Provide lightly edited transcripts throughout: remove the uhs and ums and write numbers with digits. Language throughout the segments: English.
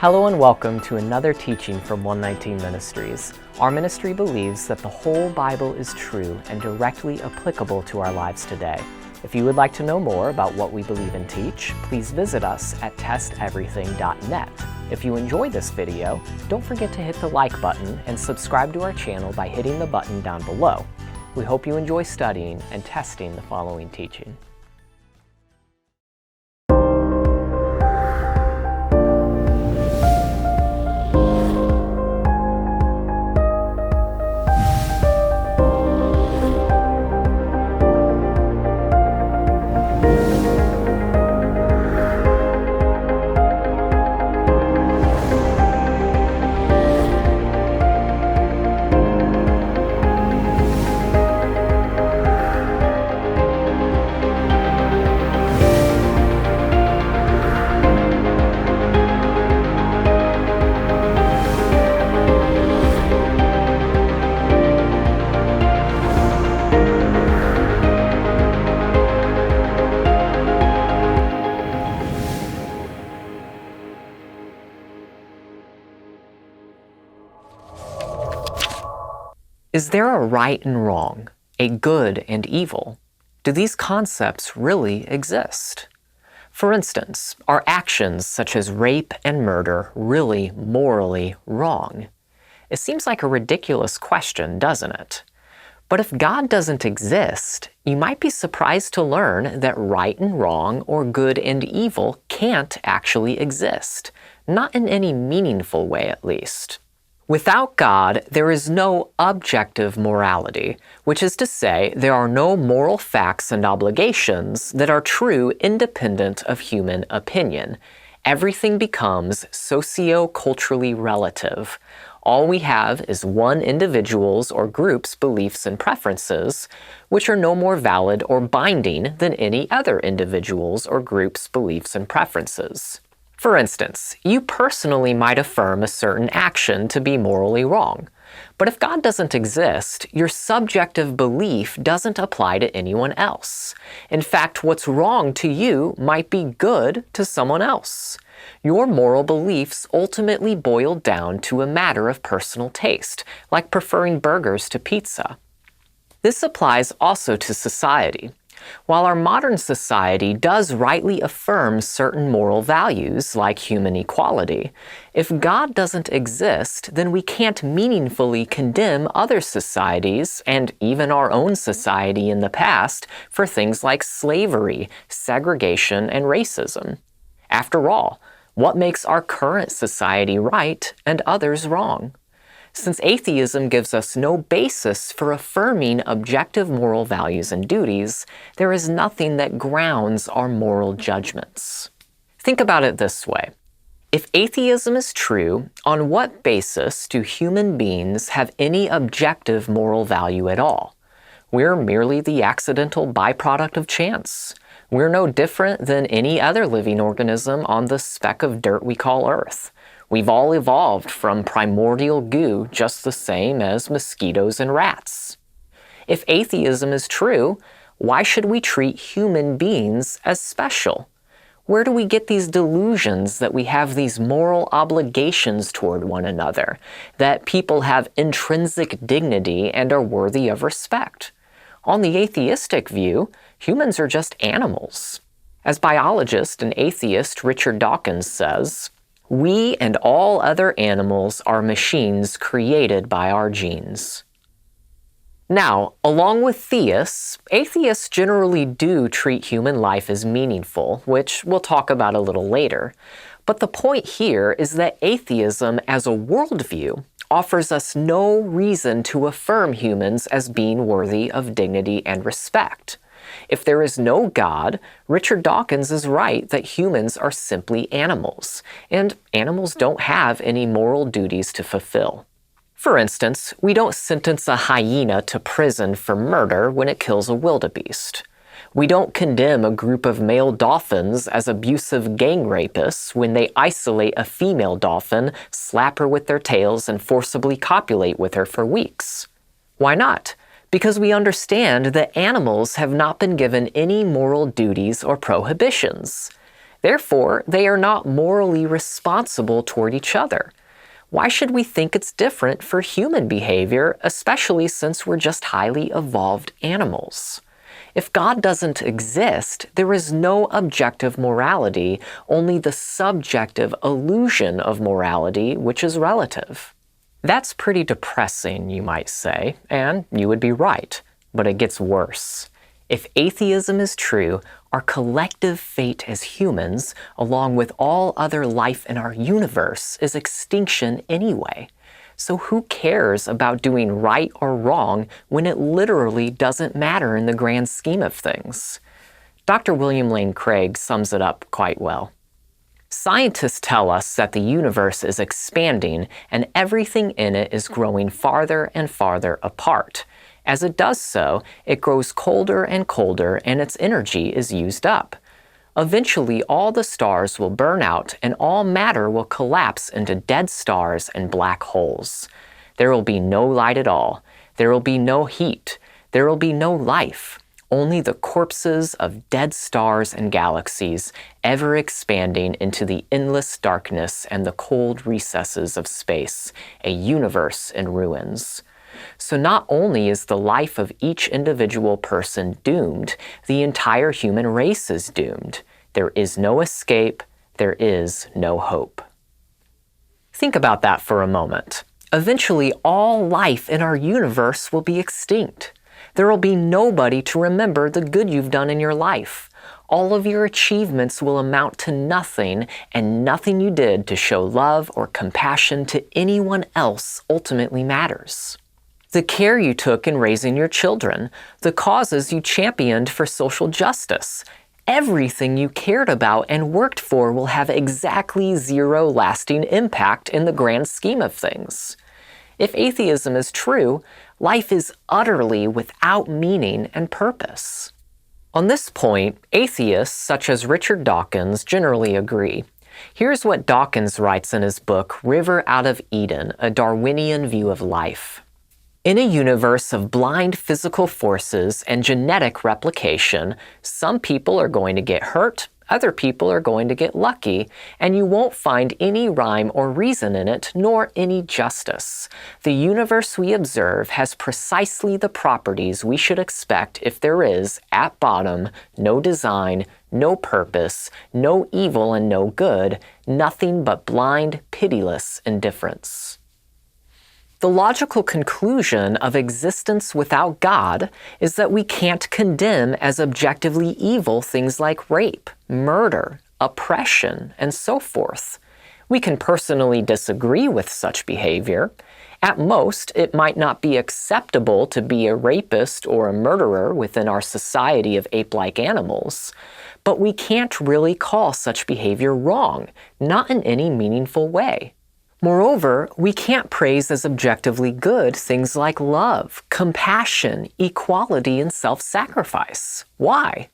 Hello and welcome to another teaching from 119 Ministries. Our ministry believes that the whole Bible is true and directly applicable to our lives today. If you would like to know more about what we believe and teach, please visit us at testeverything.net. If you enjoyed this video, don't forget to hit the like button and subscribe to our channel by hitting the button down below. We hope you enjoy studying and testing the following teaching. Is there a right and wrong, a good and evil? Do these concepts really exist? For instance, are actions such as rape and murder really morally wrong? It seems like a ridiculous question, doesn't it? But if God doesn't exist, you might be surprised to learn that right and wrong or good and evil can't actually exist, not in any meaningful way at least. Without God, there is no objective morality, which is to say, there are no moral facts and obligations that are true independent of human opinion. Everything becomes socio-culturally relative. All we have is one individual's or group's beliefs and preferences, which are no more valid or binding than any other individual's or group's beliefs and preferences. For instance, you personally might affirm a certain action to be morally wrong. But if God doesn't exist, your subjective belief doesn't apply to anyone else. In fact, what's wrong to you might be good to someone else. Your moral beliefs ultimately boil down to a matter of personal taste, like preferring burgers to pizza. This applies also to society. While our modern society does rightly affirm certain moral values, like human equality, if God doesn't exist, then we can't meaningfully condemn other societies, and even our own society in the past, for things like slavery, segregation, and racism. After all, what makes our current society right and others wrong? Since atheism gives us no basis for affirming objective moral values and duties, there is nothing that grounds our moral judgments. Think about it this way. If atheism is true, on what basis do human beings have any objective moral value at all? We're merely the accidental byproduct of chance. We're no different than any other living organism on the speck of dirt we call Earth. We've all evolved from primordial goo just the same as mosquitoes and rats. If atheism is true, why should we treat human beings as special? Where do we get these delusions that we have these moral obligations toward one another, that people have intrinsic dignity and are worthy of respect? On the atheistic view, humans are just animals. As biologist and atheist Richard Dawkins says, "We and all other animals are machines created by our genes." Now, along with theists, atheists generally do treat human life as meaningful, which we'll talk about a little later. But the point here is that atheism as a worldview offers us no reason to affirm humans as being worthy of dignity and respect. If there is no God, Richard Dawkins is right that humans are simply animals, and animals don't have any moral duties to fulfill. For instance, we don't sentence a hyena to prison for murder when it kills a wildebeest. We don't condemn a group of male dolphins as abusive gang rapists when they isolate a female dolphin, slap her with their tails, and forcibly copulate with her for weeks. Why not? Because we understand that animals have not been given any moral duties or prohibitions. Therefore, they are not morally responsible toward each other. Why should we think it's different for human behavior, especially since we're just highly evolved animals? If God doesn't exist, there is no objective morality, only the subjective illusion of morality, which is relative. That's pretty depressing, you might say, and you would be right, but it gets worse. If atheism is true, our collective fate as humans, along with all other life in our universe, is extinction anyway. So who cares about doing right or wrong when it literally doesn't matter in the grand scheme of things? Dr. William Lane Craig sums it up quite well. Scientists tell us that the universe is expanding and everything in it is growing farther and farther apart. As it does so, it grows colder and colder and its energy is used up. Eventually, all the stars will burn out and all matter will collapse into dead stars and black holes. There will be no light at all. There will be no heat. There will be no life. Only the corpses of dead stars and galaxies, ever expanding into the endless darkness and the cold recesses of space, a universe in ruins. So not only is the life of each individual person doomed, the entire human race is doomed. There is no escape, there is no hope. Think about that for a moment. Eventually, all life in our universe will be extinct. There will be nobody to remember the good you've done in your life. All of your achievements will amount to nothing, and nothing you did to show love or compassion to anyone else ultimately matters. The care you took in raising your children, the causes you championed for social justice, everything you cared about and worked for will have exactly zero lasting impact in the grand scheme of things. If atheism is true, life is utterly without meaning and purpose. On this point, atheists such as Richard Dawkins generally agree. Here's what Dawkins writes in his book, River Out of Eden, A Darwinian View of Life. In a universe of blind physical forces and genetic replication, some people are going to get hurt, other people are going to get lucky, and you won't find any rhyme or reason in it, nor any justice. The universe we observe has precisely the properties we should expect if there is, at bottom, no design, no purpose, no evil and no good, nothing but blind, pitiless indifference. The logical conclusion of existence without God is that we can't condemn as objectively evil things like rape, murder, oppression, and so forth. We can personally disagree with such behavior. At most, it might not be acceptable to be a rapist or a murderer within our society of ape-like animals. But we can't really call such behavior wrong, not in any meaningful way. Moreover, we can't praise as objectively good things like love, compassion, equality, and self-sacrifice. Why?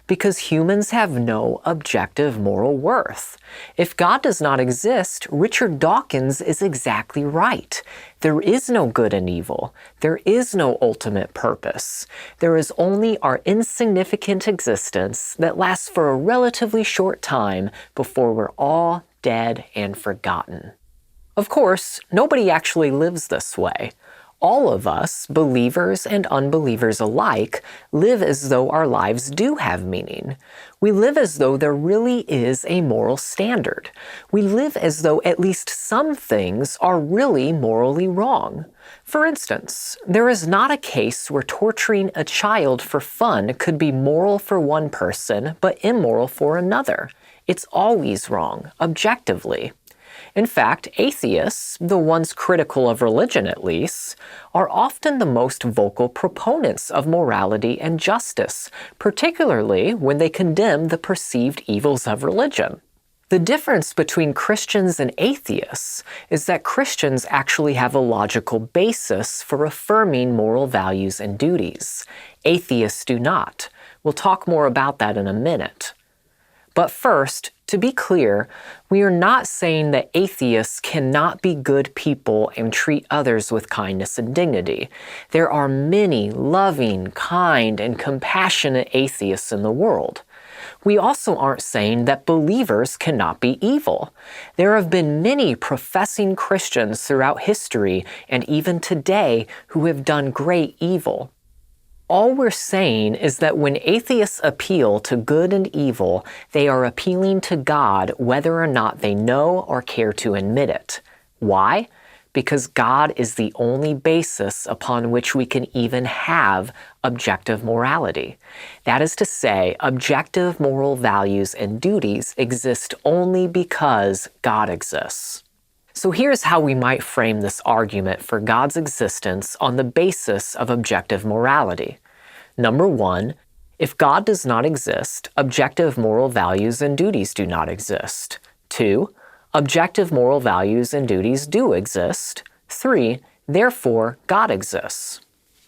Because humans have no objective moral worth. If God does not exist, Richard Dawkins is exactly right. There is no good and evil. There is no ultimate purpose. There is only our insignificant existence that lasts for a relatively short time before we're all dead and forgotten. Of course, nobody actually lives this way. All of us, believers and unbelievers alike, live as though our lives do have meaning. We live as though there really is a moral standard. We live as though at least some things are really morally wrong. For instance, there is not a case where torturing a child for fun could be moral for one person but immoral for another. It's always wrong, objectively. In fact, atheists, the ones critical of religion at least, are often the most vocal proponents of morality and justice, particularly when they condemn the perceived evils of religion. The difference between Christians and atheists is that Christians actually have a logical basis for affirming moral values and duties. Atheists do not. We'll talk more about that in a minute. But first, to be clear, we are not saying that atheists cannot be good people and treat others with kindness and dignity. There are many loving, kind, and compassionate atheists in the world. We also aren't saying that believers cannot be evil. There have been many professing Christians throughout history and even today who have done great evil. All we're saying is that when atheists appeal to good and evil, they are appealing to God whether or not they know or care to admit it. Why? Because God is the only basis upon which we can even have objective morality. That is to say, objective moral values and duties exist only because God exists. So here's how we might frame this argument for God's existence on the basis of objective morality. Number one, if God does not exist, objective moral values and duties do not exist. 2, objective moral values and duties do exist. 3, therefore, God exists.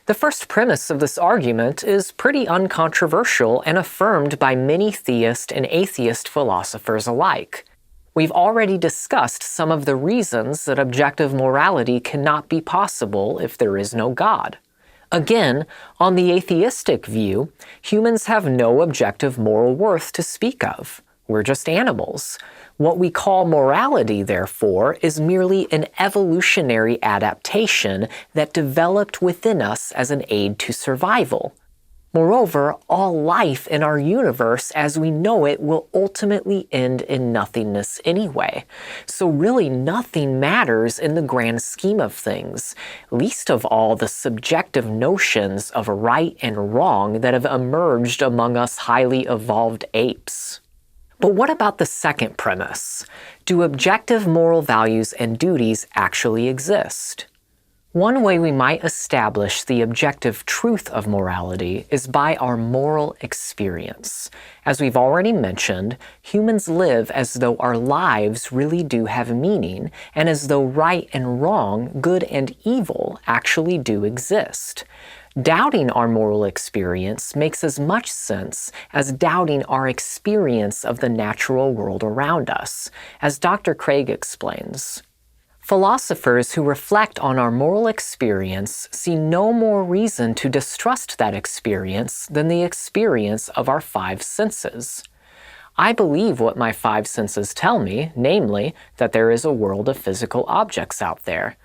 The first premise of this argument is pretty uncontroversial and affirmed by many theist and atheist philosophers alike. We've already discussed some of the reasons that objective morality cannot be possible if there is no God. Again, on the atheistic view, humans have no objective moral worth to speak of. We're just animals. What we call morality, therefore, is merely an evolutionary adaptation that developed within us as an aid to survival. Moreover, all life in our universe as we know it will ultimately end in nothingness anyway. So really nothing matters in the grand scheme of things, least of all the subjective notions of right and wrong that have emerged among us highly evolved apes. But what about the second premise? Do objective moral values and duties actually exist? One way we might establish the objective truth of morality is by our moral experience. As we've already mentioned, humans live as though our lives really do have meaning, and as though right and wrong, good and evil, actually do exist. Doubting our moral experience makes as much sense as doubting our experience of the natural world around us, as Dr. Craig explains. Philosophers who reflect on our moral experience see no more reason to distrust that experience than the experience of our 5 senses. I believe what my 5 senses tell me, namely, that there is a world of physical objects out there.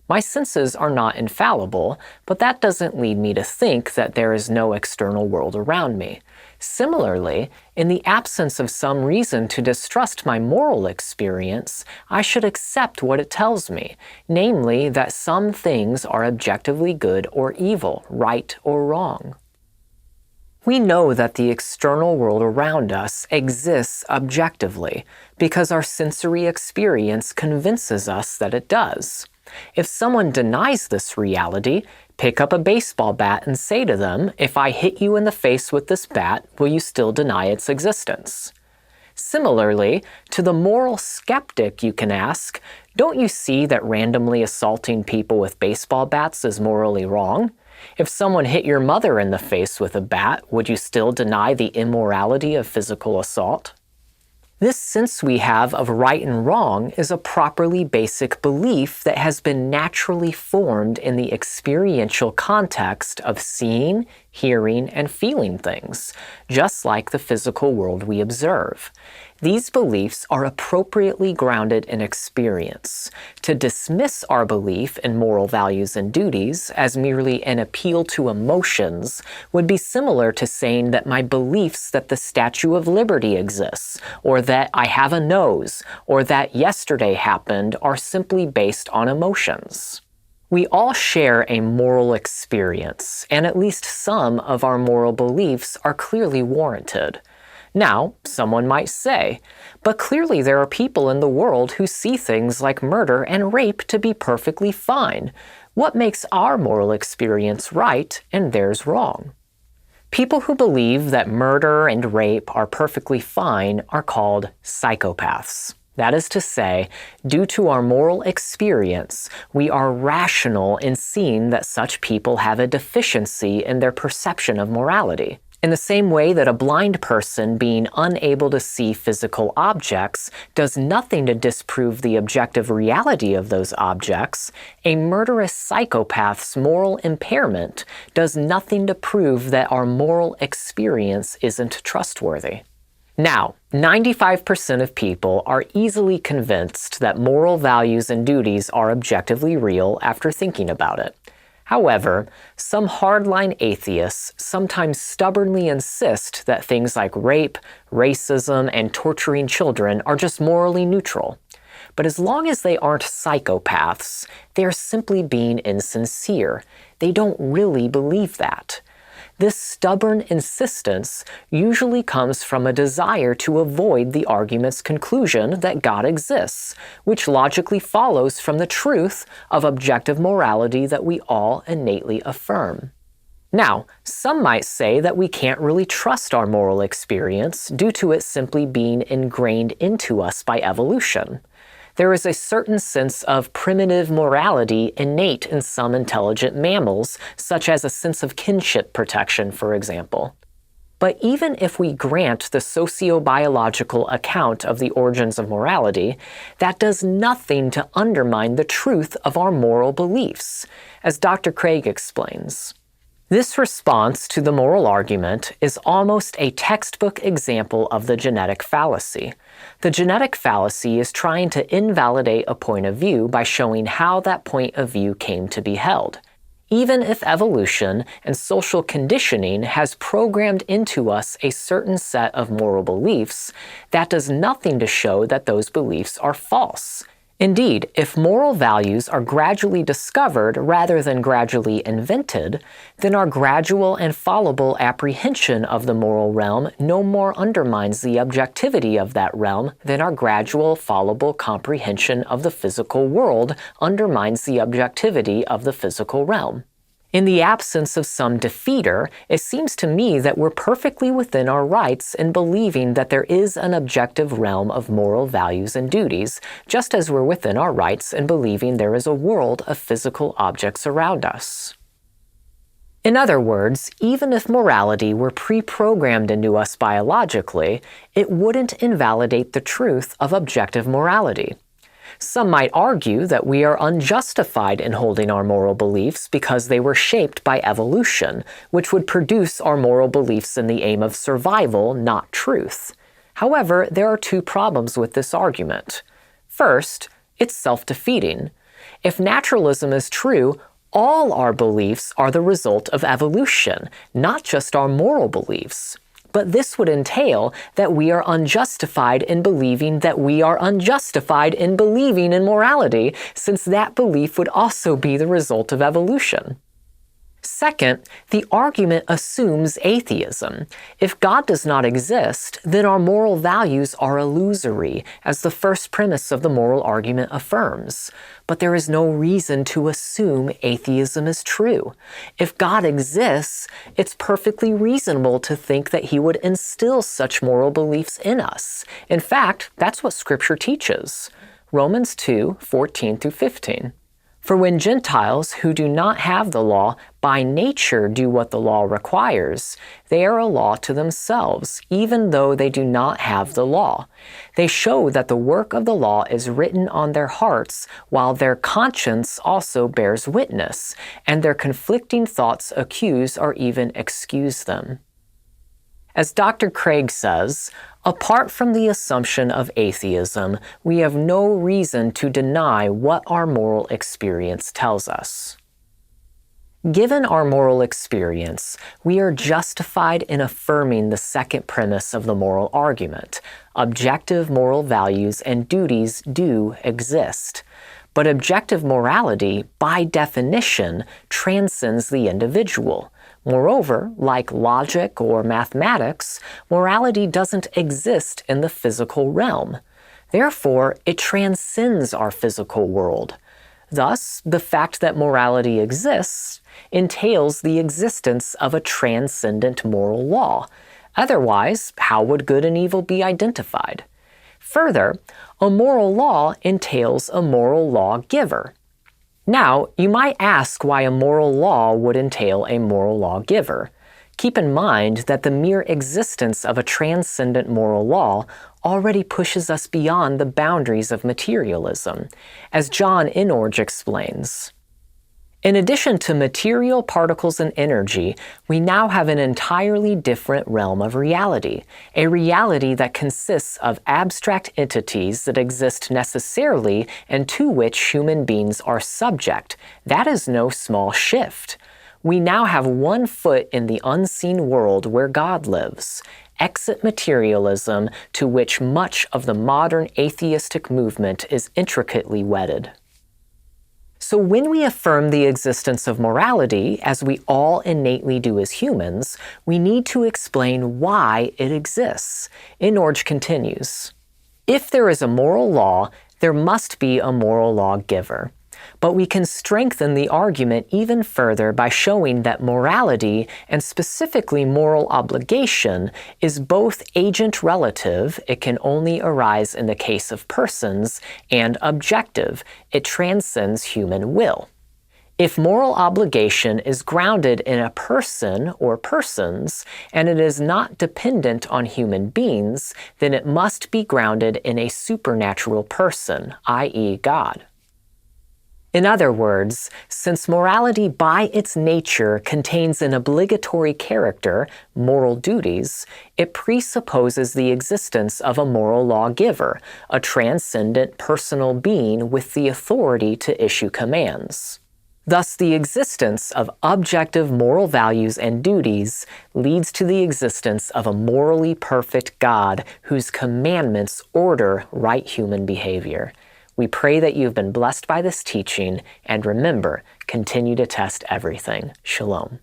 My senses are not infallible, but that doesn't lead me to think that there is no external world around me. Similarly, in the absence of some reason to distrust my moral experience, I should accept what it tells me, namely that some things are objectively good or evil, right or wrong. We know that the external world around us exists objectively because our sensory experience convinces us that it does. If someone denies this reality, pick up a baseball bat and say to them, "If I hit you in the face with this bat, will you still deny its existence?" Similarly, to the moral skeptic you can ask, "Don't you see that randomly assaulting people with baseball bats is morally wrong? If someone hit your mother in the face with a bat, would you still deny the immorality of physical assault?" This sense we have of right and wrong is a properly basic belief that has been naturally formed in the experiential context of seeing, hearing, and feeling things, just like the physical world we observe. These beliefs are appropriately grounded in experience. To dismiss our belief in moral values and duties as merely an appeal to emotions would be similar to saying that my beliefs that the Statue of Liberty exists, or that I have a nose, or that yesterday happened are simply based on emotions. We all share a moral experience, and at least some of our moral beliefs are clearly warranted. Now, someone might say, but clearly there are people in the world who see things like murder and rape to be perfectly fine. What makes our moral experience right and theirs wrong? People who believe that murder and rape are perfectly fine are called psychopaths. That is to say, due to our moral experience, we are rational in seeing that such people have a deficiency in their perception of morality. In the same way that a blind person being unable to see physical objects does nothing to disprove the objective reality of those objects, a murderous psychopath's moral impairment does nothing to prove that our moral experience isn't trustworthy. Now, 95% of people are easily convinced that moral values and duties are objectively real after thinking about it. However, some hardline atheists sometimes stubbornly insist that things like rape, racism, and torturing children are just morally neutral. But as long as they aren't psychopaths, they are simply being insincere. They don't really believe that. This stubborn insistence usually comes from a desire to avoid the argument's conclusion that God exists, which logically follows from the truth of objective morality that we all innately affirm. Now, some might say that we can't really trust our moral experience due to it simply being ingrained into us by evolution. There is a certain sense of primitive morality innate in some intelligent mammals, such as a sense of kinship protection, for example. But even if we grant the sociobiological account of the origins of morality, that does nothing to undermine the truth of our moral beliefs, as Dr. Craig explains. This response to the moral argument is almost a textbook example of the genetic fallacy. The genetic fallacy is trying to invalidate a point of view by showing how that point of view came to be held. Even if evolution and social conditioning has programmed into us a certain set of moral beliefs, that does nothing to show that those beliefs are false. Indeed, if moral values are gradually discovered rather than gradually invented, then our gradual and fallible apprehension of the moral realm no more undermines the objectivity of that realm than our gradual, fallible comprehension of the physical world undermines the objectivity of the physical realm. In the absence of some defeater, it seems to me that we're perfectly within our rights in believing that there is an objective realm of moral values and duties, just as we're within our rights in believing there is a world of physical objects around us. In other words, even if morality were pre-programmed into us biologically, it wouldn't invalidate the truth of objective morality. Some might argue that we are unjustified in holding our moral beliefs because they were shaped by evolution, which would produce our moral beliefs in the aim of survival, not truth. However, there are two problems with this argument. First, it's self-defeating. If naturalism is true, all our beliefs are the result of evolution, not just our moral beliefs. But this would entail that we are unjustified in believing that we are unjustified in believing in morality, since that belief would also be the result of evolution. Second, the argument assumes atheism. If God does not exist, then our moral values are illusory, as the first premise of the moral argument affirms. But there is no reason to assume atheism is true. If God exists, it's perfectly reasonable to think that He would instill such moral beliefs in us. In fact, that's what Scripture teaches. Romans 2:14-15. For when Gentiles who do not have the law by nature do what the law requires, they are a law to themselves, even though they do not have the law. They show that the work of the law is written on their hearts, while their conscience also bears witness, and their conflicting thoughts accuse or even excuse them. As Dr. Craig says, apart from the assumption of atheism, we have no reason to deny what our moral experience tells us. Given our moral experience, we are justified in affirming the second premise of the moral argument. Objective moral values and duties do exist. But objective morality, by definition, transcends the individual. Moreover, like logic or mathematics, morality doesn't exist in the physical realm. Therefore, it transcends our physical world. Thus, the fact that morality exists entails the existence of a transcendent moral law. Otherwise, how would good and evil be identified? Further, a moral law entails a moral lawgiver. Now, you might ask why a moral law would entail a moral lawgiver. Keep in mind that the mere existence of a transcendent moral law already pushes us beyond the boundaries of materialism. As John Inorg explains, In addition to material particles and energy, we now have an entirely different realm of reality, a reality that consists of abstract entities that exist necessarily and to which human beings are subject. That is no small shift. We now have one foot in the unseen world where God lives. Exit materialism, to which much of the modern atheistic movement is intricately wedded. So when we affirm the existence of morality, as we all innately do as humans, we need to explain why it exists. Inorg continues, "If there is a moral law, there must be a moral lawgiver. But we can strengthen the argument even further by showing that morality, and specifically moral obligation, is both agent-relative, it can only arise in the case of persons, and objective, it transcends human will. If moral obligation is grounded in a person or persons, and it is not dependent on human beings, then it must be grounded in a supernatural person, i.e. God. In other words, since morality by its nature contains an obligatory character, moral duties, it presupposes the existence of a moral lawgiver, a transcendent personal being with the authority to issue commands. Thus, the existence of objective moral values and duties leads to the existence of a morally perfect God whose commandments order right human behavior. We pray that you have been blessed by this teaching, and remember, continue to test everything. Shalom.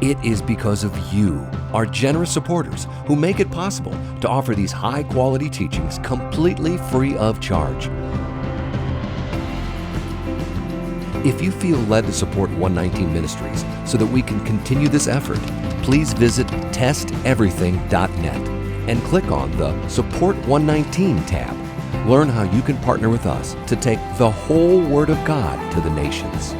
It is because of you, our generous supporters, who make it possible to offer these high-quality teachings completely free of charge. If you feel led to support 119 Ministries so that we can continue this effort, please visit testeverything.net and click on the Support 119 tab. Learn how you can partner with us to take the whole Word of God to the nations.